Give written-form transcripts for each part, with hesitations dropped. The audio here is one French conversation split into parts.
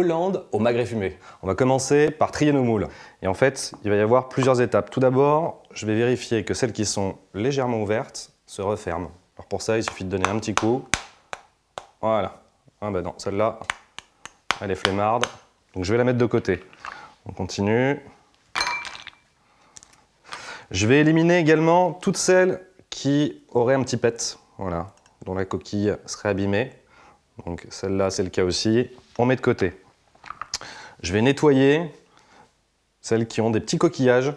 Hollande au magret fumé. On va commencer par trier nos moules. Et en fait, il va y avoir plusieurs étapes. Tout d'abord, je vais vérifier que celles qui sont légèrement ouvertes se referment. Alors pour ça, il suffit de donner un petit coup. Voilà. Ah ben non, celle-là, elle est flemmarde. Donc je vais la mettre de côté. On continue. Je vais éliminer également toutes celles qui auraient un petit pet, voilà, dont la coquille serait abîmée. Donc celle-là, c'est le cas aussi. On met de côté. Je vais nettoyer celles qui ont des petits coquillages.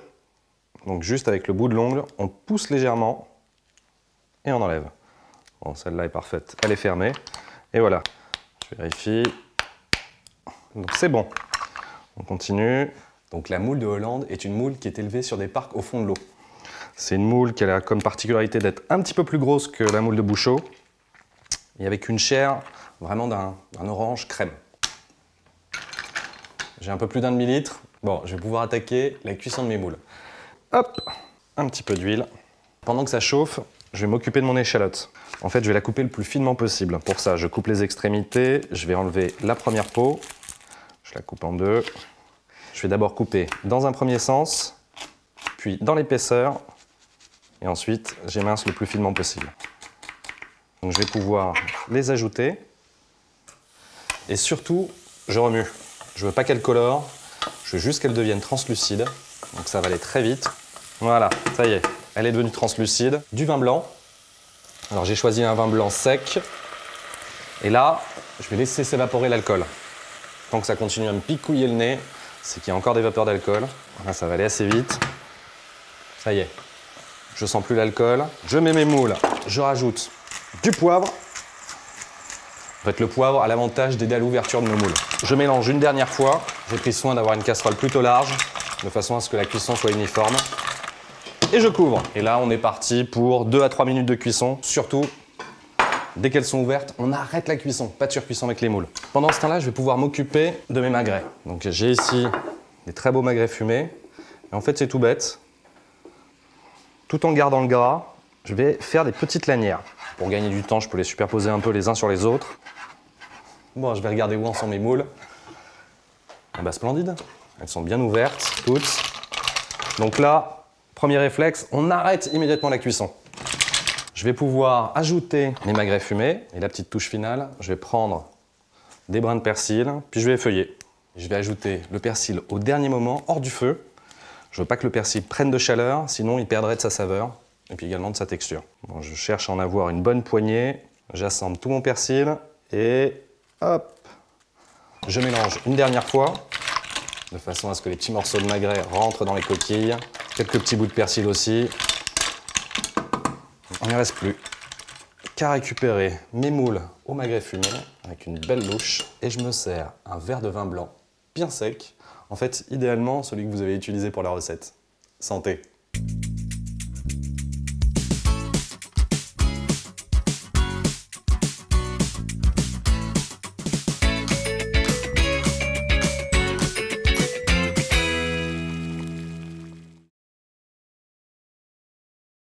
Donc juste avec le bout de l'ongle, on pousse légèrement et on enlève. Bon, celle-là est parfaite, elle est fermée. Et voilà, je vérifie. Donc c'est bon. On continue. Donc la moule de Hollande est une moule qui est élevée sur des parcs au fond de l'eau. C'est une moule qui a comme particularité d'être un petit peu plus grosse que la moule de Bouchot et avec une chair vraiment d'un orange crème. J'ai un peu plus d'1 demi-litre. Bon, je vais pouvoir attaquer la cuisson de mes moules. Hop, un petit peu d'huile. Pendant que ça chauffe, je vais m'occuper de mon échalote. En fait, je vais la couper le plus finement possible. Pour ça, je coupe les extrémités, je vais enlever la première peau, je la coupe en deux. Je vais d'abord couper dans un premier sens, puis dans l'épaisseur, et ensuite j'émince le plus finement possible. Donc je vais pouvoir les ajouter, et surtout, je remue. Je veux pas qu'elles colorent, je veux juste qu'elles deviennent translucides, donc ça va aller très vite. Voilà, ça y est, elle est devenue translucide. Du vin blanc. Alors j'ai choisi un vin blanc sec, et là, je vais laisser s'évaporer l'alcool. Tant que ça continue à me picouiller le nez, c'est qu'il y a encore des vapeurs d'alcool. Voilà, ça va aller assez vite. Ça y est, je sens plus l'alcool. Je mets mes moules, je rajoute du poivre. En fait, le poivre a l'avantage d'aider à l'ouverture de nos moules. Je mélange une dernière fois. J'ai pris soin d'avoir une casserole plutôt large, de façon à ce que la cuisson soit uniforme. Et je couvre. Et là, on est parti pour 2 à 3 minutes de cuisson. Surtout, dès qu'elles sont ouvertes, on arrête la cuisson, pas de surcuisson avec les moules. Pendant ce temps-là, je vais pouvoir m'occuper de mes magrets. Donc j'ai ici des très beaux magrets fumés. Et en fait, c'est tout bête. Tout en gardant le gras, je vais faire des petites lanières. Pour gagner du temps, je peux les superposer un peu les uns sur les autres. Bon, je vais regarder où en sont mes moules. Ah bah splendide, elles sont bien ouvertes, toutes. Donc là, premier réflexe, on arrête immédiatement la cuisson. Je vais pouvoir ajouter mes magrets fumés. Et la petite touche finale, je vais prendre des brins de persil, puis je vais effeuiller. Je vais ajouter le persil au dernier moment, hors du feu. Je veux pas que le persil prenne de chaleur, sinon il perdrait de sa saveur, et puis également de sa texture. Bon, je cherche à en avoir une bonne poignée. J'assemble tout mon persil, et hop. Je mélange une dernière fois, de façon à ce que les petits morceaux de magret rentrent dans les coquilles. Quelques petits bouts de persil aussi. Il ne reste plus qu'à récupérer mes moules au magret fumé avec une belle louche et je me sers un verre de vin blanc bien sec. En fait, idéalement, celui que vous avez utilisé pour la recette. Santé!